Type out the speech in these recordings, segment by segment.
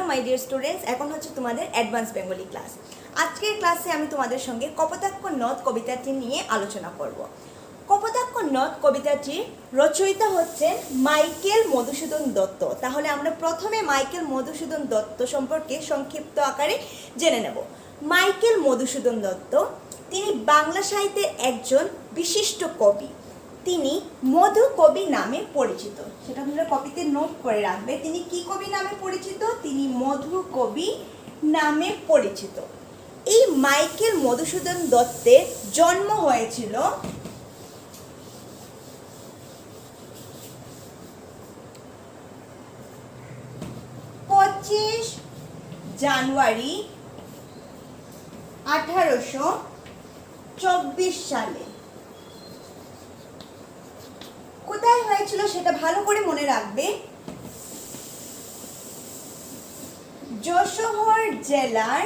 My dear students, এখন হচ্ছে তোমাদের অ্যাডভান্স বেঙ্গলি ক্লাস। আজকের ক্লাসে আমি তোমাদের সঙ্গে কপোতাক্ষ নদ কবিতাটি নিয়ে আলোচনা করব। কপোতাক্ষ নদ কবিতাটির রচয়িতা হচ্ছেন মাইকেল মধুসূদন দত্ত। তাহলে আমরা প্রথমে মাইকেল মধুসূদন দত্ত সম্পর্কে সংক্ষিপ্ত আকারে জেনে নেব। মাইকেল মধুসূদন দত্ত তিনি বাংলা সাহিত্যের একজন বিশিষ্ট কবি। তিনি মধু কবি নামে পরিচিত, সেটা আপনারা কপিতে নোট করে রাখবে। তিনি কি কবি নামে পরিচিত? তিনি মধু কবি নামে পরিচিত। এই মাইকেল মধুসূদন দত্তের জন্ম হয়েছিল 25 জানুয়ারি 1824 সালে। কোথায় হয়েছিল সেটা ভালো করে মনে রাখবে। যশোর জেলার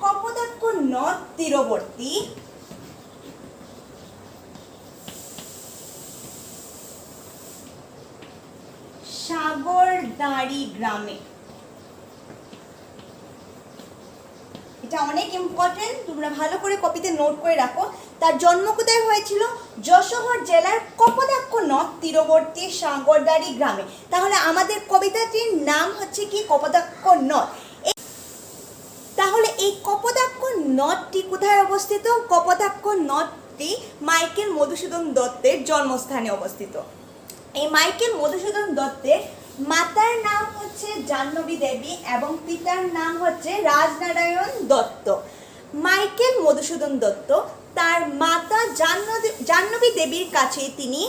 কপোতাক্ষ নদ তীরবর্তী সাগরদাঁড়ি গ্রামে। এটা অনেক ইম্পর্টেন্ট, তোমরা ভালো করে কপিতে নোট করে রাখো। তার জন্ম কোথায় হয়েছিল? যশোর জেলার কপোতাক্ষ নদ তীরবর্তী সাগরদাঁড়ি গ্রামে। তাহলে আমাদের কবিতাটির নাম হচ্ছে কি? কপোতাক্ষ নদ। তাহলে এই কপোতাক্ষ নদটি কোথায় অবস্থিত? কপোতাক্ষ নদটি মাইকেল মধুসূদন দত্তের জন্মস্থানে অবস্থিত। এই মাইকেল মধুসূদন দত্তের মাতার নাম হচ্ছে জাহ্নবী দেবী এবং পিতার নাম হচ্ছে রাজনারায়ণ দত্ত। মাইকেল মধুসূদন দত্ত তার মাতা জাহ্নবী দেবীর কাছে তিনি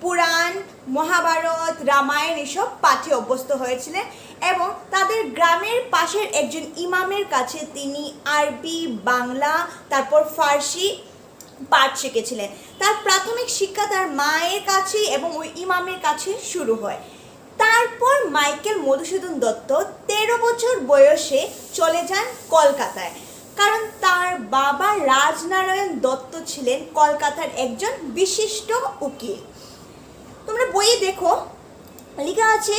পুরাণ, মহাভারত, রামায়ণ এসব পাঠে অভ্যস্ত হয়েছিলেন এবং তাদের গ্রামের পাশের একজন ইমামের কাছে তিনি আরবি, বাংলা, তারপর ফার্সি পাঠ শিখেছিলেন। তার প্রাথমিক শিক্ষা তার মায়ের কাছে এবং ওই ইমামের কাছে শুরু হয়। তারপর মাইকেল মধুসূদন দত্ত 13 বছর বয়সে চলে যান কলকাতায়, কারণ তার বাবা রাজনারায়ণ দত্ত ছিলেন কলকাতার একজন বিশিষ্ট উকিল। তোমরা বইয়ে দেখো লেখা আছে,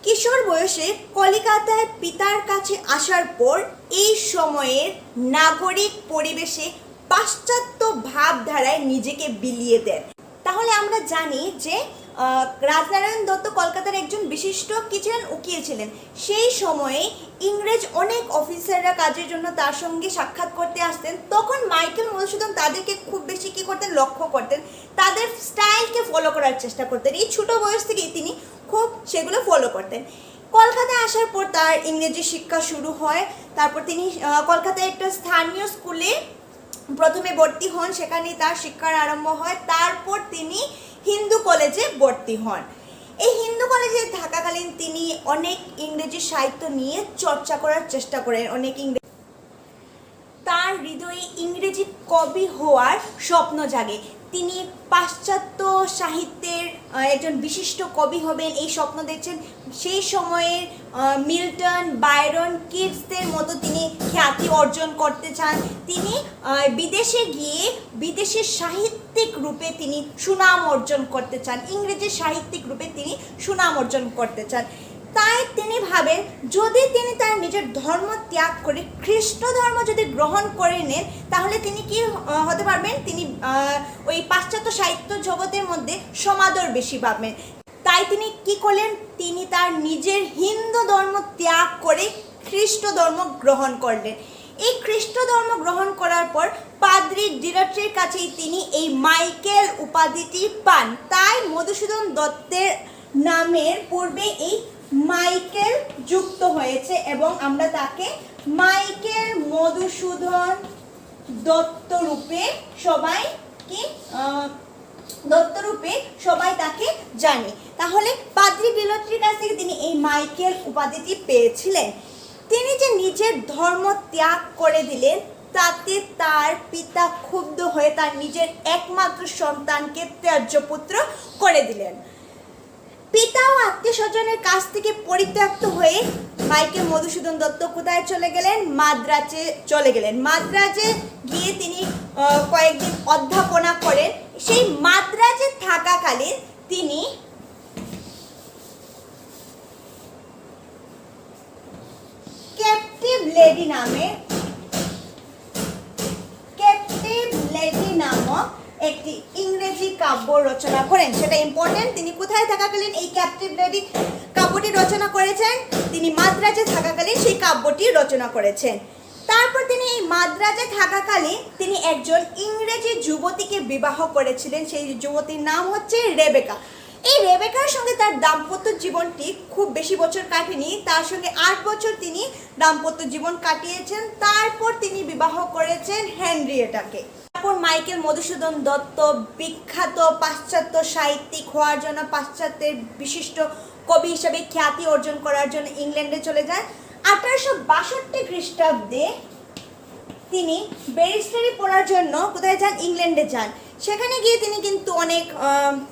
কিশোর বয়সে কলিকাতায় পিতার কাছে আসার পর এই সময়ের নাগরিক পরিবেশে পাশ্চাত্য ভাবধারায় নিজেকে বিলিয়ে দেন। তাহলে আমরা জানি যে রাজনারায়ণ দত্ত কলকাতার একজন বিশিষ্ট কি ছিলেন? উকিল ছিলেন। সেই সময়ে ইংরেজ অনেক অফিসাররা কাজের জন্য তার সঙ্গে সাক্ষাৎ করতে আসতেন। তখন মাইকেল মধুসূদন তাদেরকে খুব বেশি কি করতেন? লক্ষ্য করতেন, তাদের স্টাইলকে ফলো করার চেষ্টা করতেন। এই ছোট বয়স থেকেই তিনি খুব সেগুলো ফলো করতেন। কলকাতায় আসার পর তার ইংরেজি শিক্ষা শুরু হয়। তারপর তিনি কলকাতায় একটা স্থানীয় স্কুলে প্রথমে ভর্তি হন, সেখানে তার শিক্ষার আরম্ভ হয়। তারপর তিনি হিন্দু কলেজে ভর্তি হন। এই হিন্দু কলেজে থাকাকালীন তিনি অনেক ইংরেজি সাহিত্য নিয়ে চর্চা করার চেষ্টা করেন। তার হৃদয়ে ইংরেজি কবি হওয়ার স্বপ্ন জাগে। তিনি পাশ্চাত্য সাহিত্যের একজন বিশিষ্ট কবি হবেন এই স্বপ্ন দেখছেন। সেই সময়ের মিল্টন, বায়রন, কিটসদের মতো তিনি খ্যাতি অর্জন করতে চান। তিনি বিদেশে গিয়ে বিদেশের সাহিত্যিক রূপে তিনি সুনাম অর্জন করতে চান, ইংরেজি সাহিত্যিক রূপে তিনি সুনাম অর্জন করতে চান। তাই তিনি ভাবেন, যদি তিনি তার নিজের ধর্ম ত্যাগ করে খ্রিস্ট ধর্ম যদি গ্রহণ করে নেন, তাহলে তিনি কি হতে পারবেন? তিনি ওই পাশ্চাত্য সাহিত্য জগতের মধ্যে সমাদর বেশি পাবেন। তাই তিনি কি করলেন? তিনি তার নিজের হিন্দু ধর্ম ত্যাগ করে খ্রিস্ট ধর্ম গ্রহণ করলেন। এই খ্রিস্ট ধর্ম গ্রহণ করার পর পাদ্রী ডিরাট্রির কাছেই তিনি এই মাইকেল উপাধিটি পান। তাই মধুসূদন দত্তের নামের পূর্বে এই মাইকেল যুক্ত হয়েছে এবং আমরা তাকে মাইকেল মধুসূদন দত্ত রূপে সবাই তাকে জানি। তাহলে পাদ্রী ডিরাট্রির কাছ থেকে তিনি এই মাইকেল উপাধিটি পেয়েছিলেন। তিনি যে নিজের ধর্ম ত্যাগ করে দিলেন, তাতে তার পিতা ক্ষুব্ধ হয়ে তার নিজের একমাত্র সন্তানকে ত্যায্য পুত্র করে দিলেন। পিতা ও আত্মীয় স্বজনের কাছ থেকে পরিত্যক্ত হয়ে মাইকেল মধুসূদন দত্ত কোথায় চলে গেলেন? মাদ্রাজে চলে গেলেন। মাদ্রাজে গিয়ে তিনি কয়েকদিন অধ্যাপনা করেন। সেই মাদ্রাজে থাকাকালীন তিনি ক্যাপটিভ লেডি নামক একটি ইংরেজি কাব্য রচনা করেন। সেটা ইম্পর্টেন্ট। তিনি কোথায় থাকাকালীন এই ক্যাপটিভ লেডি কাব্যটি রচনা করেছেন? তিনি মাদ্রাজে থাকাকালীন সেই কাব্যটি রচনা করেছেন। তারপর তিনি এই মাদ্রাজে থাকাকালীন তিনি একজন ইংরেজি যুবতীকে বিবাহ করেছিলেন। সেই যুবতীর নাম হচ্ছে রেবেকা। এই রেবেকার সঙ্গে তার দাম্পত্য জীবনটি খুব বেশি বছর কাটেনি। তার সঙ্গে 8 বছর তিনি দাম্পত্য জীবন কাটিয়েছেন। তারপর তিনি বিবাহ করেছেন হেনরিয়েটাকে। তারপর মাইকেল মধুসূদন দত্ত বিখ্যাত পাশ্চাত্য সাহিত্যিক হওয়ার জন্য, পাশ্চাত্যের বিশিষ্ট কবি হিসেবে খ্যাতি অর্জন করার জন্য ইংল্যান্ডে চলে যান। 1862 খ্রিস্টাব্দে তিনি ব্যারিস্টারি পড়ার জন্য কোথায় যান? ইংল্যান্ডে যান। সেখানে গিয়ে তিনি কিন্তু অনেক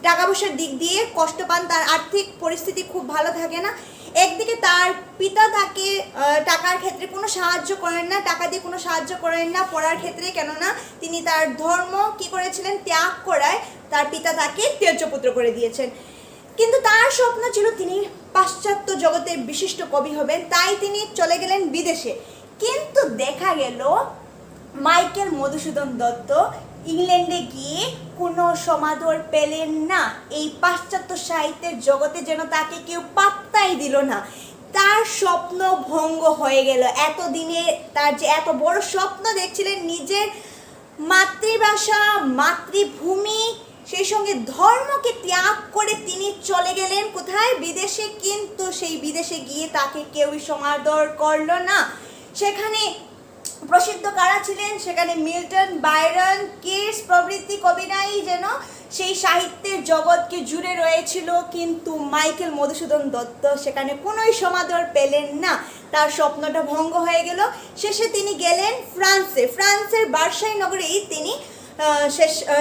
টাকা পয়সার দিক দিয়ে কষ্ট পান। তার আর্থিক পরিস্থিতি খুব ভালো থাকে না। একদিকে তার পিতা তাকে টাকার ক্ষেত্রে কোনো সাহায্য করেন না, টাকা দিয়ে কোনো সাহায্য করেন না পড়ার ক্ষেত্রে, কেননা তিনি তার ধর্ম কি করেছিলেন? ত্যাগ করায় তার পিতা তাকে ত্যায্যপুত্র করে দিয়েছেন। কিন্তু তার স্বপ্ন ছিল তিনি পাশ্চাত্য জগতের বিশিষ্ট কবি হবেন, তাই তিনি চলে গেলেন বিদেশে। কিন্তু দেখা গেল মাইকেল মধুসূদন দত্ত ইংল্যান্ডে গিয়ে কোনো সমাদর পেলেন না। এই পাশ্চাত্য সাহিত্যের জগতে যেন তাকে কেউ পাত্তাই দিল না। তার স্বপ্ন ভঙ্গ হয়ে গেল। এতদিনে তার যে এত বড় স্বপ্ন দেখছিলেন, নিজের মাতৃভাষা, মাতৃভূমি, সেই সঙ্গে ধর্মকে ত্যাগ করে তিনি চলে গেলেন কোথায়? বিদেশে। কিন্তু সেই বিদেশে গিয়ে তাকে কেউই সমাদর করলো না। সেখানে প্রসিদ্ধ কারা ছিলেন? সেখানে মিল্টন, বায়রন, কিটস প্রভৃতি কবিরাই যেন সেই সাহিত্যের জগৎকে জুড়ে রয়েছিল। কিন্তু মাইকেল মধুসূদন দত্ত সেখানে কোনোই সমাদর পেলেন না। তার স্বপ্নটা ভঙ্গ হয়ে গেল। শেষে তিনি গেলেন ফ্রান্সে। ফ্রান্সের বার্সাই নগরেই তিনি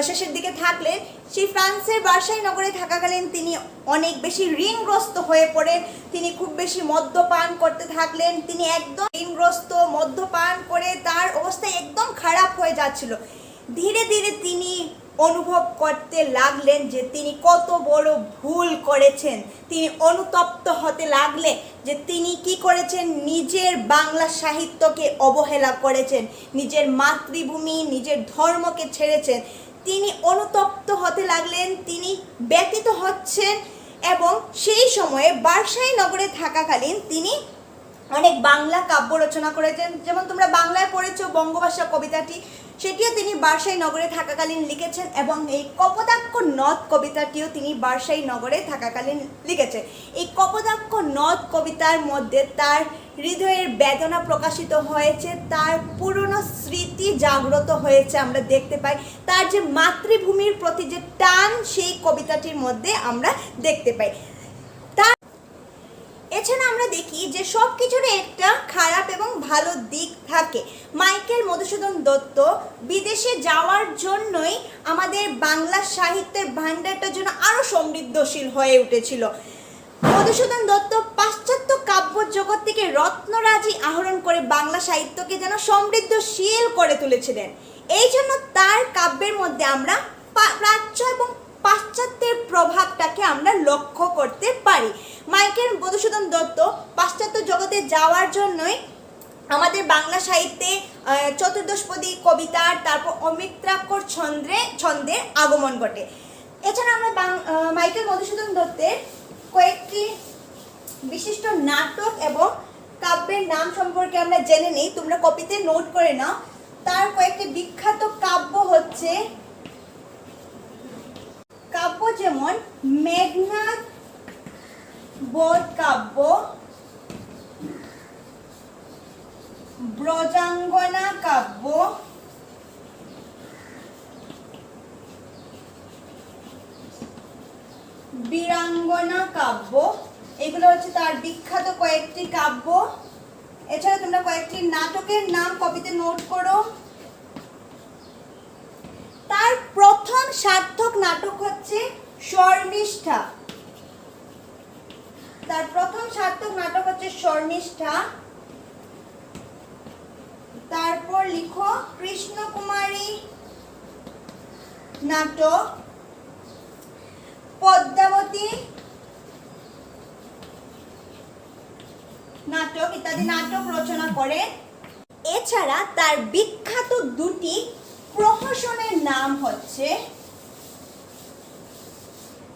শেষের দিকে থাকলেন। সেই ফ্রান্সের বার্সাই নগরে থাকাকালীন তিনি অনেক বেশি ঋণগ্রস্ত হয়ে পড়েন। তিনি খুব বেশি মদ্যপান করতে থাকলেন। তিনি একদম ঋণগ্রস্ত, মদ্যপান করে তার অবস্থা একদম খারাপ হয়ে যাচ্ছিল। ধীরে ধীরে তিনি অনুভব করতে লাগলেন যে তিনি কত বড় ভুল করেছেন। তিনি অনুতপ্ত হতে লাগলেন যে তিনি কি করেছেন? নিজের বাংলা সাহিত্যকে অবহেলা করেছেন, নিজের মাতৃভূমি, নিজের ধর্মকে ছেড়েছেন। তিনি অনুতপ্ত হতে লাগলেন, তিনি ব্যথিত হচ্ছেন। এবং সেই সময়ে বার্সাই নগরে থাকাকালীন তিনি অনেক বাংলা কাব্য রচনা করেছেন। যেমন তোমরা বাংলায় পড়েছো বঙ্গভাষা কবিতাটি, সেটিও তিনি বার্সাই নগরে থাকাকালীন লিখেছেন। এবং এই কপোতাক্ষ নদ কবিতাটিও তিনি বার্সাই নগরে থাকাকালীন লিখেছেন। এই কপোতাক্ষ নদ কবিতার মধ্যে তার হৃদয়ের বেদনা প্রকাশিত হয়েছে, তার পুরনো স্মৃতি জাগ্রত হয়েছে আমরা দেখতে পাই। তার যে মাতৃভূমির প্রতি যে টান, সেই কবিতাটির মধ্যে আমরা দেখতে পাই। এছাড়া আমরা দেখি যে সব কিছুরই একটা খারাপ এবং ভালো দিক থাকে। মাইকেল মধুসূদন দত্ত বিদেশে যাওয়ার জন্যই আমাদের বাংলা সাহিত্যের ভাণ্ডারটা যেন আরও সমৃদ্ধশীল হয়ে উঠেছিল। মধুসূদন দত্ত পাশ্চাত্য কাব্য জগৎ থেকে রত্নরাজি আহরণ করে বাংলা সাহিত্যকে যেন সমৃদ্ধশীল করে তুলেছিলেন। এই জন্য তার কাব্যের মধ্যে আমরা প্রাচ্য এবং পাশ্চাত্যের প্রভাবটাকে আমরা লক্ষ্য করতে পারি। মাইকেল মধুসূদন দত্ত পাশ্চাত্য জগতে যাওয়ার জন্যই আমাদের বাংলা সাহিত্যে চতুর্দশপদী কবিতার, তারপর অমিত্রাক্ষর ছন্দের আগমন ঘটে। এছাড়া আমরা মাইকেল মধুসূদন দত্তের কয়েকটি বিশিষ্ট নাটক এবং কাব্যের নাম সম্পর্কে আমরা জেনে নিই। তোমরা কপিতে নোট করে নাও। তার কয়েকটি বিখ্যাত কাব্য হচ্ছে যেমন মেঘনাদ বধ কাব্য, ব্রজাঙ্গনা কাব্য, বীরাঙ্গনা কাব্য, এগুলো হচ্ছে তার বিখ্যাত কয়েকটি কাব্য। এছাড়া তোমরা কয়েকটি নাটকের নাম কপিতে নোট করো। তার প্রথম সার্থক নাটক হচ্ছে শর্মিষ্ঠা। তার প্রথম সার্থক নাটক হচ্ছে শর্মিষ্ঠা। তারপর লিখো কৃষ্ণকুমারী নাটক, পদ্মাবতী নাটক ইত্যাদি নাটক রচনা করে। এছাড়া তার বিখ্যাত দুটি প্রহসনের নাম হচ্ছে,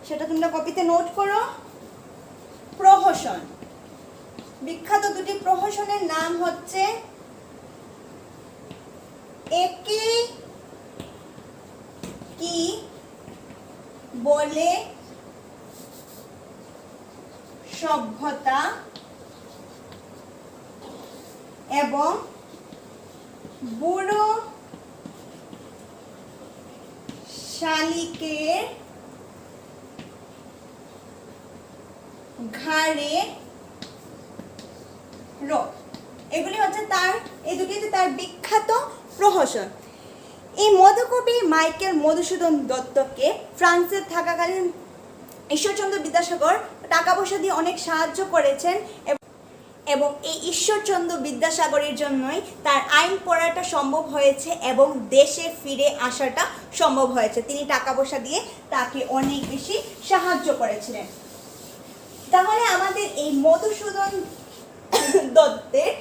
সেটা তোমরা কপিতে নোট করো। প্রহসন, বিখ্যাত দুটি প্রহসনের নাম হচ্ছে একে কি বলে সভ্যতা এবং বুড়ো শালিকের ঘাড়ে রোগ। এগুলি হচ্ছে তার, এই দুটি হচ্ছে তার বিখ্যাত প্রহসন। এই মধুকবি মাইকেল মধুসূদন দত্তকে ফ্রান্সে থাকাকালীন ঈশ্বরচন্দ্র বিদ্যাসাগর টাকা পয়সা দিয়ে অনেক সাহায্য করেছেন এবং এই ঈশ্বরচন্দ্র বিদ্যাসাগরের জন্যই তার আইন পড়াটা সম্ভব হয়েছে এবং দেশে ফিরে আসাটা সম্ভব হয়েছে। তিনি টাকা পয়সা দিয়ে তাকে অনেক বেশি সাহায্য করেছিলেন। তাহলে আমাদের এই মধুসূদন দত্তের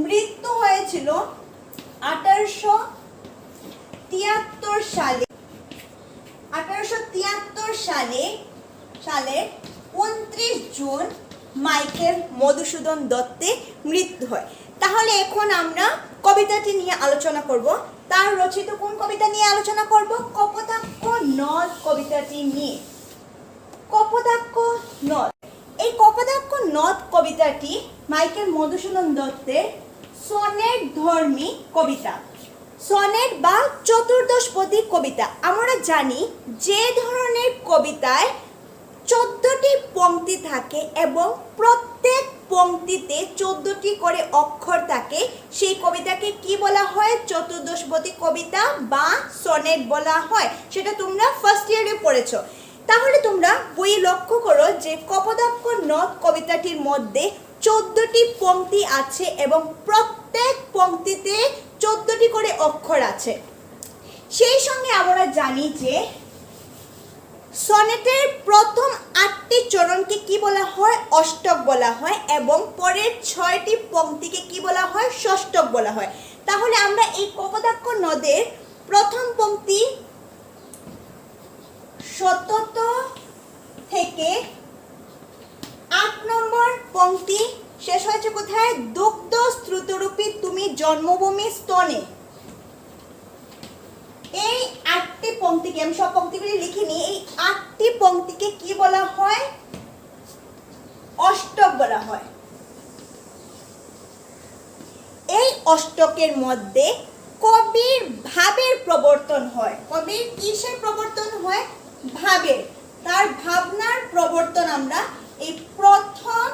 মৃত্যু হয়েছিল 1873 সালে। 1873 সালের 29 জুন মাইকেল মধুসূদন দত্তের মৃত্যু হয়। তাহলে এখন আমরা কবিতাটি নিয়ে আলোচনা করব। তার রচিত কোন কবিতা নিয়ে আলোচনা করব? কপোতাক্ষ নদ কবিতাটি নিয়ে। কপোতাক্ষ নদ, এই কপোতাক্ষ নদ কবিতাটি মাইকেল মধুসূদন দত্তের সনেট ধর্মী কবিতা। সনেট বা চতুর্দশপদী কবিতা। আমরা জানি যে ধরনের কবিতায় 14টি পংক্তি থাকে এবং প্রত্যেক পংক্তিতে 14টি করে অক্ষর থাকে, সেই কবিতাকে কি বলা হয়? চতুর্দশপদী কবিতা বা সনেট বলা হয়। সেটা তোমরা ফার্স্ট ইয়ারে পড়েছো। তাহলে তোমরা বই লক্ষ্য করো যে কপোতাক্ষ নদ কবিতাটির মধ্যে 14টি পংক্তি আছে এবং প্রত্যেক পংক্তিতে 14টি করে অক্ষর আছে। সেই সঙ্গে আমরা জানি যে সনেটের প্রথম 8টি চরণকে কি বলা হয়? অষ্টক বলা হয় এবং পরের 6টি পংক্তিকে কি বলা হয়? ষষ্ঠক বলা হয়। তাহলে আমরা এই কপোতাক্ষ নদের প্রথম পংক্তি সতত থেকে 8 নম্বর পংক্তি শেষ হয়েছে কোথায়? দুগ্ধ স্রোতরূপী তুমি জন্মভূমি স্তনে। এই 8টি পংক্তিকে, আমি সব পংক্তিগুলি লিখিনি, এই 8টি পংক্তিকে কি বলা হয়? অষ্টক বলা হয়। এই অষ্টকের মধ্যে কবির ভাবের প্রবর্তন হয়। কবির কিসের প্রবর্তন হয়? ভাবের। তার ভাবনার প্রবর্তন আমরা এই প্রথম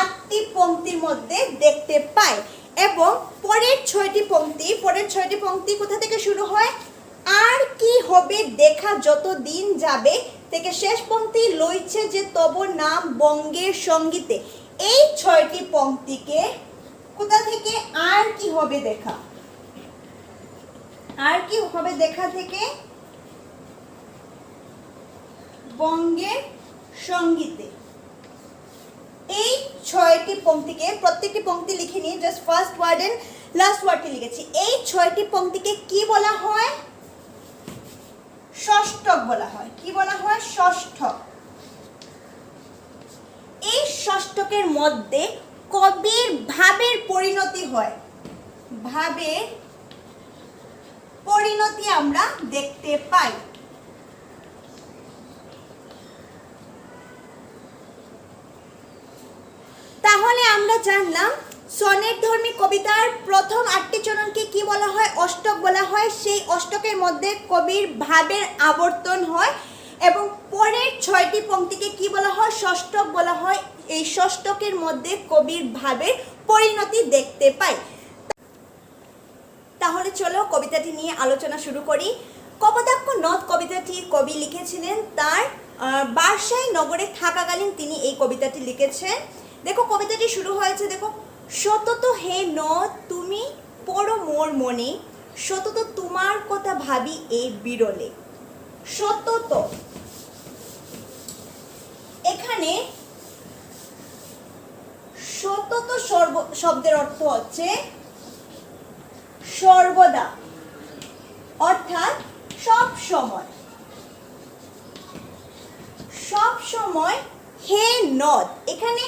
8টি পংক্তির মধ্যে দেখতে পাই এবং পরের 6টি পংক্তি কোথা থেকে শুরু হয়? আর কি হবে দেখা যত দিন যাবে থেকে শেষ পংক্তি লইছে যে তব নাম বঙ্গের সঙ্গীতে। এই 6টি পংক্তিকে কোথা থেকে? আর কি হবে দেখা, আর কি হবে দেখা থেকে বঙ্গের সঙ্গীতে। এই 6টি পংক্তিকে, প্রত্যেকটি পংক্তি লিখে নিয়ে just first word and last ওয়ার্ডটি লিখেছি। এই 6টি পংক্তিকে কি বলা হয়? ষষ্ঠক বলা হয়। কি বলা হয়? ষষ্ঠক। এই ষষ্ঠকের মধ্যে কবির ভাবের পরিণতি হয়। ভাবের পরিণতি আমরা দেখতে পাই। তাহলে আমরা জানলাম সনেট ধর্মী কবিতার প্রথম 8টি চরণকে কি বলা হয়? অষ্টক বলা হয়। সেই অষ্টকের মধ্যে কবির ভাবের আবর্তন হয় এবং পরের 6টি পংক্তিকে কি বলা হয়? ষষ্ঠক বলা হয়। এই ষষ্ঠকের মধ্যে কবির ভাবের পরিণতি দেখতে পাই। তাহলে চলো কবিতাটি নিয়ে আলোচনা শুরু করি। কপোতাক্ষ নদ কবিতাটির কবি লিখেছিলেন তার বার্সাই নগরে থাকাকালীন তিনি এই কবিতাটি লিখেছেন। দেখো কবিতাটি শুরু হয়েছে, দেখো, সতত হে নদ তুমি পড়ো মোর মনে, সতত তোমার কথা ভাবি এই বিরলে। সতত, এখানে সতত শব্দের অর্থ হচ্ছে সর্বদা, অর্থাৎ সব সময়। সব সময় হে নদ, এখানে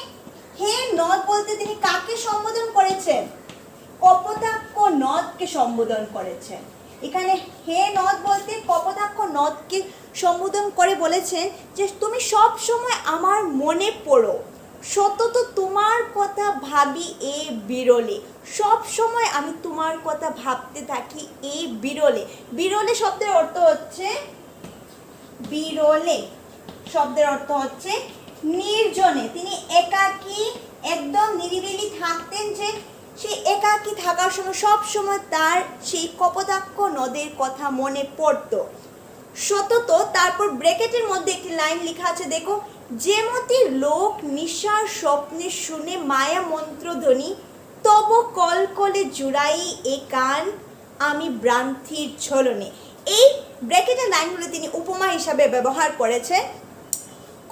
হে নদ বলতে তিনি কাকে সম্বোধন করেছেন? কপোতাক্ষ নদকে সম্বোধন করেছেন। এখানে হে নদ বলতে কপোতাক্ষ নদকে সম্বোধন করে বলেছেন যে তুমি সব সময় আমার মনে পড়ো, সতত তোমার কথা ভাবি এ বিরলে। সব সময় আমি তোমার কথা ভাবতে থাকি এই বিরলে। বিরলে শব্দের অর্থ হচ্ছে, বিরলে শব্দের অর্থ হচ্ছে নির্জনে। তিনি একাকী, একদম নিরিবিলি থাকতেন, যে সেই একাকী থাকার সময় সব সময় তার সেই কপোতাক্ষ নদের কথা মনে পড়তো। সতত, তারপর ব্র্যাকেটের মধ্যে একটি লাইন লেখা আছে, দেখো, যেমতি লোক নিশার স্বপ্নে শুনে মায়া মন্ত্রধ্বনি, তব কলকলে জুড়াই এ কান আমি ভ্রান্তির ছলনে। এই ব্র্যাকেটের লাইনগুলো তিনি উপমা হিসাবে ব্যবহার করেছেন।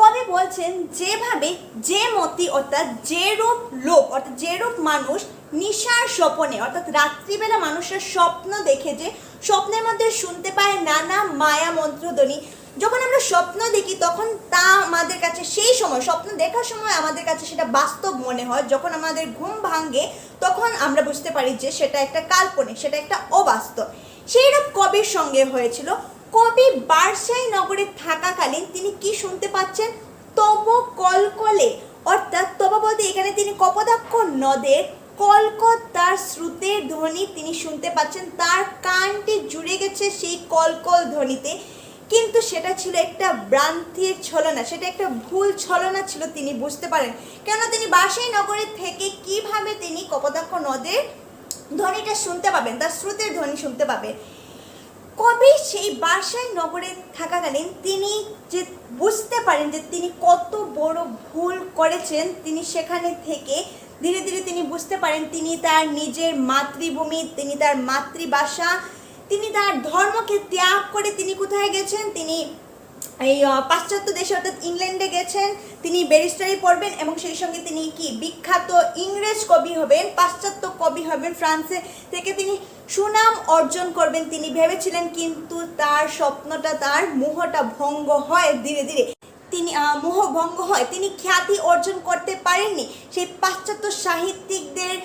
কবি বলছেন যেভাবে যে মতি অর্থাৎ যেরূপ লোক অর্থাৎ যেরূপ মানুষ নিশার স্বপনে অর্থাৎ রাত্রিবেলা মানুষের স্বপ্ন দেখে, যে স্বপ্নের মধ্যে শুনতে পায় নানা মায়া মন্ত্রধ্বনি। যখন আমরা স্বপ্ন দেখি তখন তা আমাদের কাছে, সেই সময় স্বপ্ন দেখার সময় আমাদের কাছে সেটা বাস্তব মনে হয়। যখন আমাদের ঘুম ভাঙে তখন আমরা বুঝতে পারি যে সেটা একটা কাল্পনিক, সেটা একটা অবাস্তব। সেইরূপ কবির সঙ্গে হয়েছিল। কবি বার্সাই নগরে থাকাকালীন তিনি কি শুনতে পাচ্ছেন? তব কলকলে, অর্থাৎ তব বলতে এখানে তিনি কপোতাক্ষ নদের কলকত, তার স্রোতের ধ্বনি তিনি শুনতে পাচ্ছেন। তার কানটি জুড়ে গেছে সেই কলকল ধ্বনিতে, কিন্তু সেটা ছিল একটা ভ্রান্তির ছলনা, সেটা একটা ভুল ছলনা ছিল। তিনি বুঝতে পারেন কেন তিনি বার্সাই নগরে থেকে কিভাবে তিনি কপোতাক্ষ নদের ধ্বনিটা শুনতে পাবেন, তার স্রোতের ধ্বনি শুনতে পাবেন। কবি সেই বার্সাই নগরে থাকাকালীন তিনি যে বুঝতে পারেন যে তিনি কত বড় ভুল করেছেন, তিনি সেখানে থেকে ধীরে ধীরে তিনি বুঝতে পারেন তিনি তার নিজের মাতৃভূমি, তিনি তার মাতৃভাষা, তিনি তার ধর্মকে ত্যাগ করে তিনি কোথায় গেছেন? তিনি এই পাশ্চাত্য দেশে অর্থাৎ ইংল্যান্ডে গেছেন। তিনি ব্যারিস্টারি পড়বেন এবং সেই সঙ্গে তিনি কি বিখ্যাত ইংরেজ কবি হবেন, পাশ্চাত্য কবি হবেন। ফ্রান্সে থেকে তিনি সুনাম অর্জন করবেন তিনি ভেবেছিলেন, কিন্তু তার স্বপ্নটা, তার মোহটা ভঙ্গ হয় ধীরে ধীরে। তিনি মোহভঙ্গ হয়, তিনি খ্যাতি অর্জন করতে পারেননি। সেই পাশ্চাত্য সাহিত্যিকদের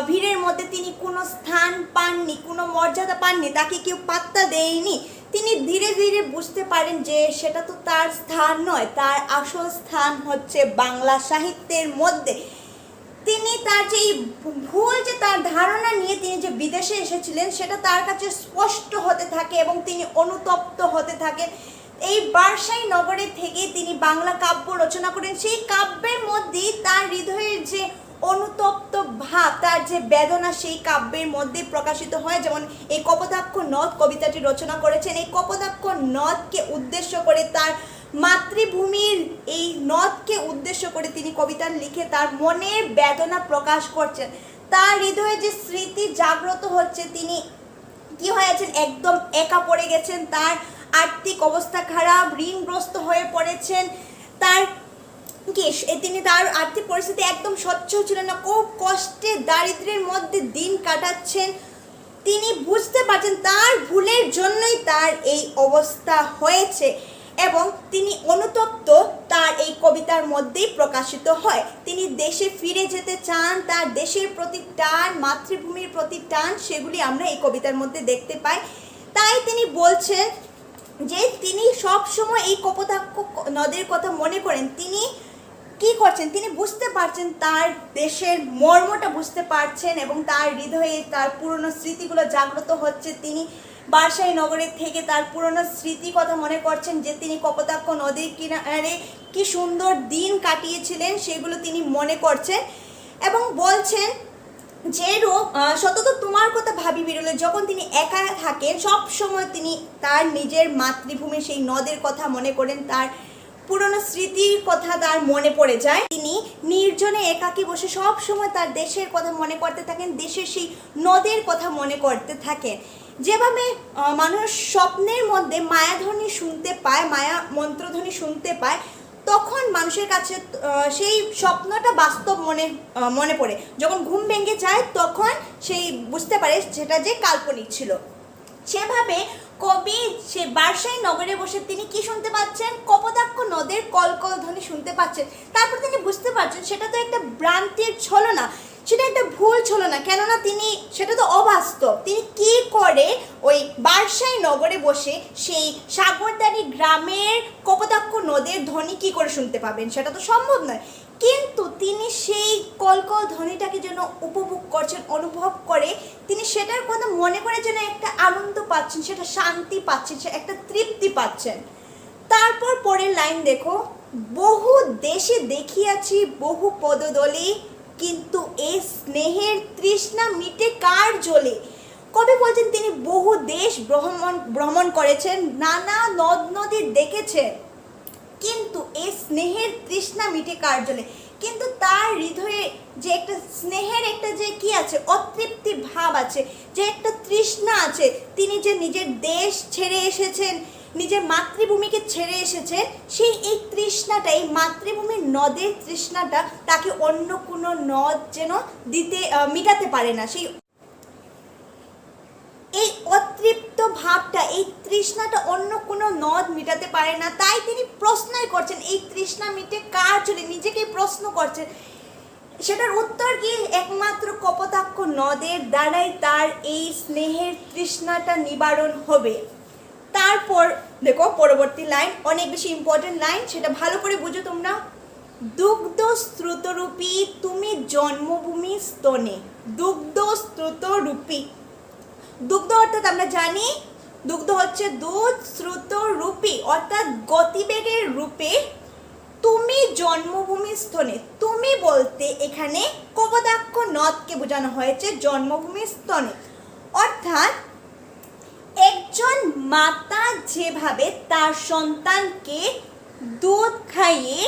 ভিড়ের মধ্যে তিনি কোনো স্থান পাননি, কোনো মর্যাদা পাননি, তাকে কেউ পাত্তা দেয়নি। তিনি ধীরে ধীরে বুঝতে পারেন যে সেটা তো তার স্থান নয়, তার আসল স্থান হচ্ছে বাংলা সাহিত্যের মধ্যে। তিনি তার যে ভুল, যে তার ধারণা নিয়ে তিনি যে বিদেশে এসেছিলেন, সেটা তার কাছে স্পষ্ট হতে থাকে এবং তিনি অনুতপ্ত হতে থাকেন। এই বার্সাই নগরে থেকে তিনি বাংলা কাব্য রচনা করেন। সেই কাব্যের মধ্যেই তার হৃদয়ের যে অনুতপ্ত ভাব, তার যে বেদনা, সেই কাব্যের মধ্যে প্রকাশিত হয়। যেমন এই কপোতাক্ষ নদ কবিতাটি রচনা করেছেন। এই কপোতাক্ষ নদকে উদ্দেশ্য করে, তার মাতৃভূমির এই নদকে উদ্দেশ্য করে তিনি কবিতা লিখে তার মনের বেদনা প্রকাশ করছেন। তার হৃদয়ে যে স্মৃতি জাগ্রত হচ্ছে, তিনি কি হয়েছেন? একদম একা পড়ে গেছেন, তার আর্থিক অবস্থা খারাপ, ঋণগ্রস্ত হয়ে পড়েছেন। তিনি তার আর্থিক পরিস্থিতি একদম স্বচ্ছল ছিল না, খুব কষ্টে দারিদ্র্যের মধ্যে দিন কাটাচ্ছেন। তিনি বুঝতে পারছেন তার ভুলের জন্যই তার এই অবস্থা হয়েছে এবং তিনি অনুতপ্ত, তার এই কবিতার মধ্যেই প্রকাশিত হয়। তিনি দেশে ফিরে যেতে চান, তার দেশের প্রতি টান, মাতৃভূমির প্রতি টান, সেগুলি আমরা এই কবিতার মধ্যে দেখতে পাই। তাই তিনি বলছেন যে তিনি সব সময় এই কপোতাক্ষ নদের কথা মনে করেন। তিনি কি করছেন? তিনি বুঝতে পারছেন, তার দেশের মর্মটা বুঝতে পারছেন এবং তার হৃদয়ে তার পুরনো স্মৃতিগুলো জাগ্রত হচ্ছে। তিনি বার্সাই নগরের থেকে তার পুরনো স্মৃতি কথা মনে করছেন, যে তিনি কপোতাক্ষ নদীর কিনারে কি সুন্দর দিন কাটিয়েছিলেন, সেগুলো তিনি মনে করছেন এবং বলছেন যে সতত তোমার কথা ভাবি বিরলে। যখন তিনি একা থাকেন সব সময় তিনি তার নিজের মাতৃভূমি সেই নদের কথা মনে করেন, তার পুরনো স্মৃতির কথা তার মনে পড়ে যায়। তিনি নির্জনে একাকী বসে সব সময় তার দেশের কথা মনে করতে থাকেন, দেশের সেই নদের কথা মনে করতে থাকেন। যেভাবে মানুষ স্বপ্নের মধ্যে মায়াধ্বনি শুনতে পায়, মায়া মন্ত্রধ্বনি শুনতে পায়, তখন মানুষের কাছে সেই স্বপ্নটা বাস্তব মনে পড়ে। যখন ঘুম ভেঙে যায় তখন সেই বুঝতে পারে সেটা যে কাল্পনিক ছিল। সেভাবে কবি সে বার্সাই নগরে বসে তিনি কি শুনতে পাচ্ছেন? কপোতাক্ষ নদের কলকল ধ্বনি শুনতে পাচ্ছেন। তারপর তিনি বুঝতে পারছেন সেটা তো একটা ভ্রান্তির ছলনা, সেটা একটা ভুল ছলনা, কেননা তিনি সেটা তো অবাস্তব। তিনি কি করে ওই বার্সাই নগরে বসে সেই সাগরদাড়ি গ্রামের কপোতাক্ষ নদের ধ্বনি কি করে শুনতে পাবেন? সেটা তো সম্ভব নয়। কিন্তু তিনি সেই কলকল ধ্বনিটাকে যেন উপভোগ করছেন, অনুভব করে তিনি সেটার কথা মনে করে যেন একটা আনন্দ পাচ্ছেন, সেটা শান্তি পাচ্ছেন, সে একটা তৃপ্তি পাচ্ছেন। তারপর পরের লাইন দেখো, বহু দেশে দেখিয়াছি বহু পদদলে, কিন্তু এই স্নেহের তৃষ্ণা মিটে কার জলে। কবি বলছেন তিনি বহু দেশ ভ্রমণ করেছেন, নানা নদ নদী দেখেছেন, কিন্তু এই স্নেহের তৃষ্ণা মিটে কার জলে। কিন্তু তার হৃদয়ে যে একটা স্নেহের একটা যে কি আছে, অতৃপ্তি ভাব আছে, যে একটা তৃষ্ণা আছে, তিনি যে নিজের দেশ ছেড়ে এসেছেন, নিজের মাতৃভূমিকে ছেড়ে এসেছেন, সেই এই তৃষ্ণাটা, এই মাতৃভূমির নদের তৃষ্ণাটা তাকে অন্য কোনো নদ যেন মিটাতে পারে না। এই অতৃপ্ত ভাবটা, এই তৃষ্ণাটা অন্য কোনো নদ মিটাতে পারে না। তাই তিনি প্রশ্নই করছেন, এই তৃষ্ণা মিটে কার জলে, নিজেকেই প্রশ্ন করছেন। সেটার উত্তর কি? একমাত্র কপোতাক্ষ নদের দ্বারাই তার এই স্নেহের তৃষ্ণাটা নিবারণ হবে। তারপর দেখো পরবর্তী লাইন, অনেক বেশি ইম্পর্টেন্ট লাইন, সেটা ভালো করে বুঝো তোমরা। দুগ্ধ স্রোতরূপী তুমি জন্মভূমি স্তনে। দুগ্ধ স্রোতরূপী, দুগ্ধ অর্থাৎ আমরা জানি দুগ্ধ হচ্ছে দুধ, স্রোত রূপী অর্থাৎ গতিবেগের রূপে, তুমি জন্মভূমি স্তনে। তুমি বলতে এখানে কপোতাক্ষ নদকে বোঝানো হয়েছে জন্মভূমি স্তনে। অর্থাৎ একজন মাতা যেভাবে তার সন্তানকে দুধ খাইয়ে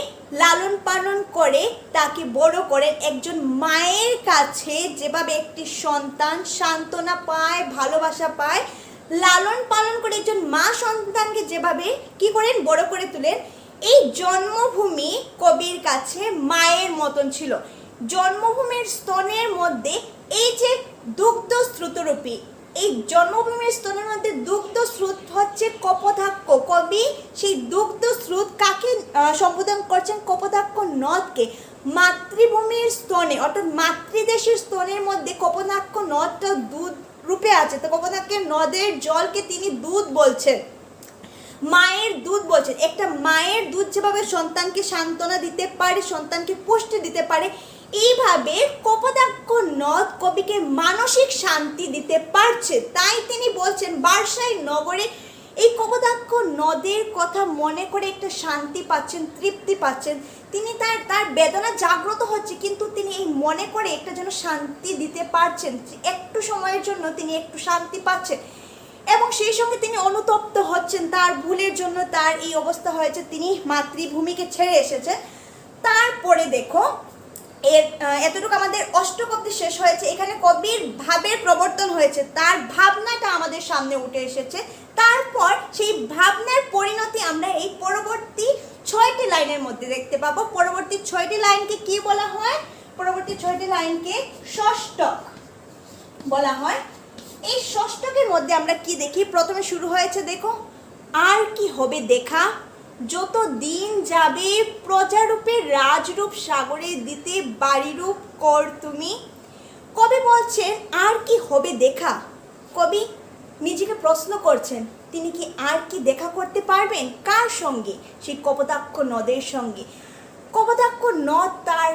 লালন পালন করে তাকে বড় করেন, একজন মায়ের কাছে যেভাবে একটি সন্তান সান্ত্বনা পায়, ভালোবাসা পায়, লালন পালন করে একজন মা সন্তানকে যেভাবে কি করেন, বড় করে তুলেন, এই জন্মভূমি কবির কাছে মায়ের মতন ছিল। জন্মভূমির স্তনের মধ্যে এই যে দুগ্ধ স্রোতরূপী, এই জন্মভূমির স্তনের মধ্যে দুগ্ধ স্রোত হচ্ছে কপোতাক্ষ। কবি সেই দুগ্ধ স্রোত কাকে সম্বোধন করছেন? কপোতাক্ষ নদকে। মাতৃভূমির স্তনে অর্থাৎ মাতৃদেশের স্তনের মধ্যে কপোতাক্ষ নদটা দুধ রূপে আছে, তো কপোতাক্ষের নদের জলকে তিনি দুধ বলছেন, মায়ের দুধ বলছেন। একটা মায়ের দুধ যেভাবে সন্তানকে সান্ত্বনা দিতে পারে, সন্তানকে পুষ্টি দিতে পারে, এইভাবে কপোতাক্ষ নদ কবিকে মানসিক শান্তি দিতে পারছে। তাই তিনি বলছেন বার্সাই নগরে এই কপোতাক্ষ নদের কথা মনে করে একটা শান্তি পাচ্ছেন, তৃপ্তি পাচ্ছেন। তিনি তার বেদনা জাগ্রত হচ্ছে, কিন্তু তিনি এই মনে করে একটা যেন শান্তি দিতে পারছেন, একটু সময়ের জন্য তিনি একটু শান্তি পাচ্ছেন। এবং সেই সঙ্গে তিনি অনুতপ্ত হচ্ছেন, তার ভুলের জন্য তার এই অবস্থা হয়েছে, তিনি মাতৃভূমিকে ছেড়ে এসেছেন। তারপরে দেখো এতটুকু আমাদের অষ্টক অব্দি শেষ হয়েছে। এখানে কবির ভাবের প্রবর্তন হয়েছে, তার ভাবনাটা আমাদের সামনে উঠে এসেছে। তারপর সেই ভাবনার পরিণতি আমরা এই পরবর্তী 6টি লাইনের মধ্যে দেখতে পাবো। পরবর্তী 6টি লাইনকে কি বলা হয়? পরবর্তী 6টি লাইনকে ষষ্ঠক বলা হয়। এই ষষ্ঠকের মধ্যে আমরা কি দেখি? প্রথমে শুরু হয়েছে দেখো, আর কি হবে দেখা, যত দিন যাবে প্রজারূপে রাজরূপ সাগরে দিতে বাড়িরূপ কর তুমি। কবি বলছেন আর কি হবে দেখা। কবি নিজেকে প্রশ্ন করছেন, তিনি কি আর কি দেখা করতে পারবেন? কার সঙ্গে? সেই কপোতাক্ষ নদের সঙ্গে। কপোতাক্ষ নদ তার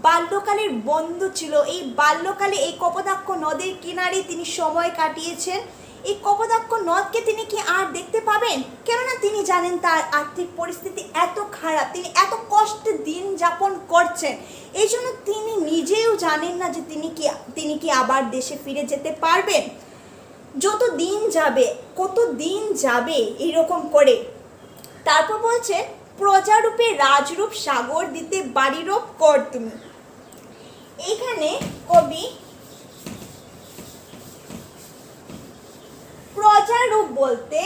বাল্যকালের বন্ধু ছিল। এই বাল্যকালে এই কপোতাক্ষ নদের কিনারে তিনি সময় কাটিয়েছেন। এই কপোতাক্ষ নদকে তিনি কি আর দেখতে পাবেন? কেননা তিনি জানেন তার আর্থিক পরিস্থিতি এত খারাপ, তিনি এত কষ্টে দিন যাপন করছেন। এই জন্য তিনি নিজেও জানেন না যে তিনি কি আবার দেশে ফিরে যেতে পারবেন। যত দিন যাবে, কত দিন যাবে এইরকম করে। তারপর বলছে প্রজারূপে রাজরূপ সাগর দিতে বাড়িরূপ কর তুমি। এইখানে কবি প্রজারূপ বলতে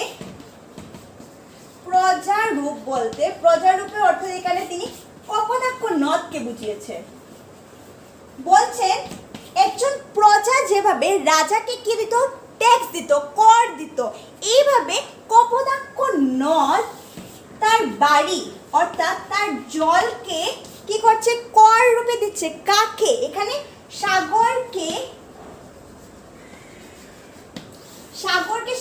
প্রজারূপের অর্থ এখানে তিনি কপোতাক্ষ নদকে বুঝিয়েছে। বলছেন একজন প্রজা যেভাবে রাজাকে কি দিত, ট্যাক্স দিত, কর দিত, এইভাবে কপোতাক্ষ নদ তার বাড়ি অর্থাৎ তার জলকে কি করছে, কর রূপে দিচ্ছে। কাকে? এখানে সাগরকে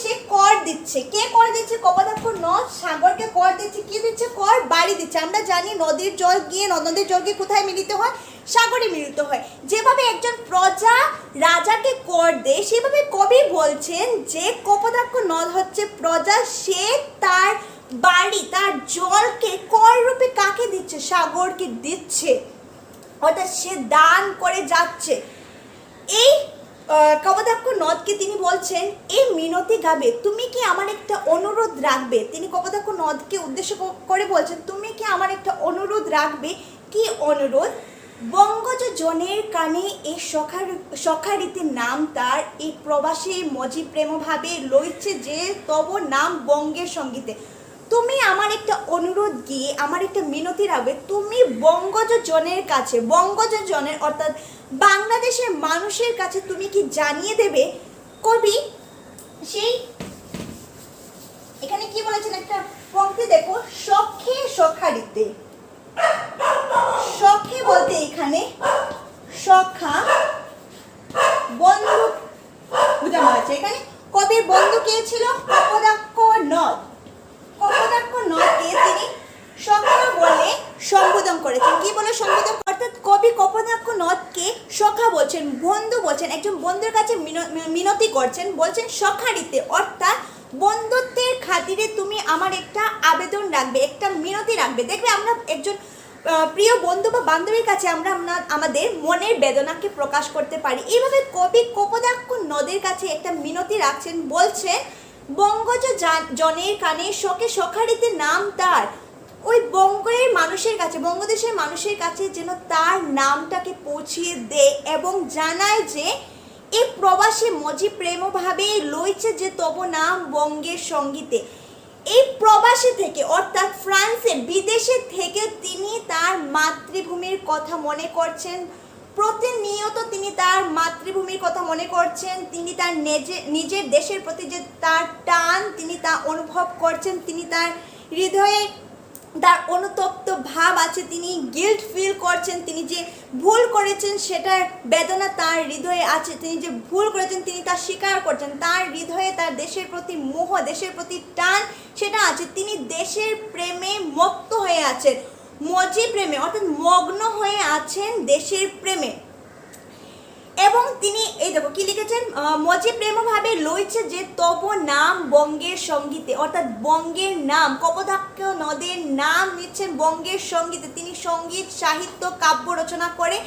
সে কর দিচ্ছে। কে কর দিচ্ছে? কপোতাক্ষ নদ সাগরকে কর দিচ্ছে। কি দিচ্ছে? কর, বাড়ি দিচ্ছে। আমরা জানি নদীর জল গিয়ে কোথায় মিলিত হয়? সাগরে মিলিত হয়। যেভাবে একজন প্রজা রাজাকে কর দেয়, সেভাবে কবি বলছেন যে কপোতাক্ষ নদ হচ্ছে প্রজা, সে তার বাড়ি, তার জলকে কর রূপে কাকে দিচ্ছে? সাগরকে দিচ্ছে, অর্থাৎ সে দান করে যাচ্ছে। এই কপোতাক্ষ নদকে তিনি বলছেন, এই মিনতি গাবে তুমি কি আমার একটা অনুরোধ রাখবে? তিনি কপোতাক্ষ নদকে উদ্দেশ্য করে বলছেন, তুমি কি আমার একটা অনুরোধ রাখবে? কি অনুরোধ? বঙ্গজ জনের কানে এই সখারীতির নাম তার, এই প্রবাসী মজি প্রেমভাবে লইছে যে তব নাম বঙ্গের সঙ্গীতে। তুমি আমার একটা অনুরোধ গিয়ে আমার একটা মিনতি রাখবে, তুমি বঙ্গজ জনের কাছে, বঙ্গজ জনের অর্থাৎ বাংলাদেশের মানুষের কাছে তুমি কি জানিয়ে দেবে? কবি সেই এখানে কি বলেছেন, একটা পংক্তি দেখো, সখে সখারিতে। সখে বলতে এখানে সখা, বন্ধু বোঝানো হয়েছে। এখানে কবির বন্ধু কে ছিল? কপোতাক্ষ নদ। কপোতাক্ষ নদকে তিনি সখা বলে সম্বোধন করেছেন। কি বলে সম্বোধন? অর্থাৎ কবি কপোতাক্ষ নদকে সখা বলছেন, বন্ধু বলছেন, একজন বন্ধুর কাছে মিনতি করছেন, বলছেন সখারিতে, অর্থাৎ বন্ধুত্বের খাতিরে তুমি আমার একটা আবেদন রাখবে, একটা মিনতি রাখবে। দেখবে আমরা একজন প্রিয় বন্ধু বা বান্ধবীর কাছে আমরা আমাদের মনের বেদনাকে প্রকাশ করতে পারি। এইভাবে কবি কপোতাক্ষ নদের কাছে একটা মিনতি রাখছেন, বলছেন বঙ্গজ জনের কানে শোকে সখারিতে নাম তার, ওই বঙ্গের মানুষের কাছে, বঙ্গদেশের মানুষের কাছে যেন তার নামটাকে পৌঁছিয়ে দেয় এবং জানায় যে এই প্রবাসী মজি প্রেমভাবে লইছে যে তব নাম বঙ্গের সঙ্গীতে। এই প্রবাসী থেকে অর্থাৎ ফ্রান্সে, বিদেশে থেকে তিনি তার মাতৃভূমির কথা মনে করছেন, প্রতিনিয়ত তিনি তার মাতৃভূমির কথা মনে করছেন, তিনি তার নিজের দেশের প্রতি যে তার টান তিনি তা অনুভব করছেন, তিনি তার হৃদয়ে তার অনুতপ্ত ভাব আছে, তিনি গিল্ট ফিল করছেন, তিনি যে ভুল করেছেন সেটার বেদনা তার হৃদয়ে আছে, তিনি যে ভুল করেছেন তিনি তা স্বীকার করছেন, তার হৃদয়ে তার দেশের প্রতি মোহ, দেশের প্রতি টান সেটা আছে, তিনি দেশের প্রেমে মত্ত হয়ে আছেন, মজি প্রেমে অর্থাৎ মগ্ন হয়ে আছেন দেশের প্রেমে। এবং তিনি এই দেখো কি লিখেছেন, মজি প্রেমভাবে লইছে যে তব নাম বঙ্গের সঙ্গীতে, অর্থাৎ বঙ্গের নাম, কপোতাক্ষ নদের নাম নিচ্ছেন বঙ্গের সঙ্গীতে। তিনি সঙ্গীত, সাহিত্য, কাব্য রচনা করে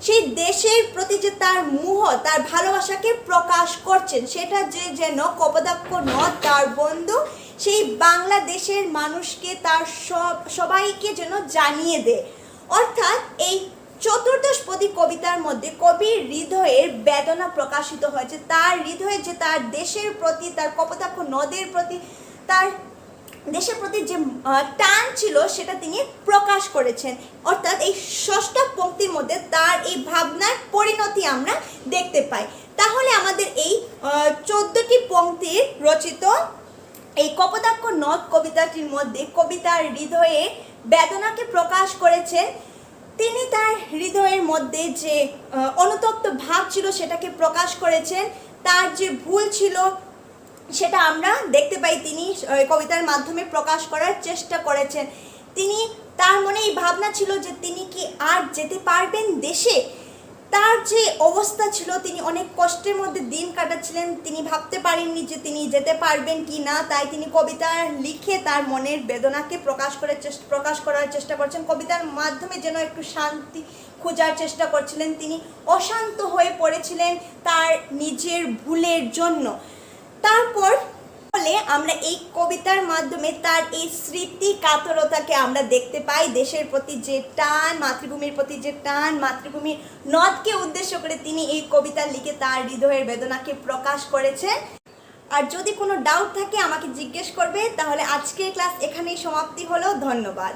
সেই দেশের প্রতি যে তার মোহ, তার ভালোবাসাকে প্রকাশ করছেন, সেটা যে যেন কপোতাক্ষ নদ তার বন্ধু সেই বাংলাদেশের মানুষকে, তার সবাইকে যেন জানিয়ে দেয়। অর্থাৎ এই চতুর্দশপদী কবিতার মধ্যে কবির হৃদয়ের বেদনা প্রকাশিত হয়েছে, তার হৃদয়ে যে তার দেশের প্রতি, তার কপোতাক্ষ নদের প্রতি, তার দেশের প্রতি যে টান ছিল সেটা তিনি প্রকাশ করেছেন। অর্থাৎ এই ষষ্ঠ পংক্তির মধ্যে তার এই ভাবনার পরিণতি আমরা দেখতে পাই। তাহলে আমাদের এই 14টি পংক্তির রচিত এই কপোতাক্ষ নদ কবিতাটির মধ্যে কবিতার হৃদয়ে বেদনাকে প্রকাশ করেছেন, তিনি তার হৃদয়ের মধ্যে যে অনুতপ্ত ভাব ছিল সেটাকে প্রকাশ করেছেন, তার যে ভুল ছিল সেটা আমরা দেখতে পাই তিনি কবিতার মাধ্যমে প্রকাশ করার চেষ্টা করেছেন। তিনি তার মনে এই ভাবনা ছিল যে তিনি কি আর যেতে পারবেন দেশে, তার যে অবস্থা ছিল তিনি অনেক কষ্টের মধ্যে দিন কাটাচ্ছিলেন, তিনি ভাবতে পারেননি যে তিনি যেতে পারবেন কি না, তাই তিনি কবিতা লিখে তার মনের বেদনাকে প্রকাশ করার চেষ্টা করছেন, কবিতার মাধ্যমে যেন একটু শান্তি খোঁজার চেষ্টা করছিলেন। তিনি অশান্ত হয়ে পড়েছিলেন তার নিজের ভুলের জন্য। তারপর ফলে আমরা এই কবিতার মাধ্যমে তার এই স্মৃতি কাতরতাকে আমরা দেখতে পাই। দেশের প্রতি যে টান, মাতৃভূমির প্রতি যে টান, মাতৃভূমির নদকে উদ্দেশ্য করে তিনি এই কবিতা লিখে তার হৃদয়ের বেদনাকে প্রকাশ করেছেন। আর যদি কোনো ডাউট থাকে আমাকে জিজ্ঞেস করবে। তাহলে আজকের ক্লাস এখানেই সমাপ্তি হলো। ধন্যবাদ।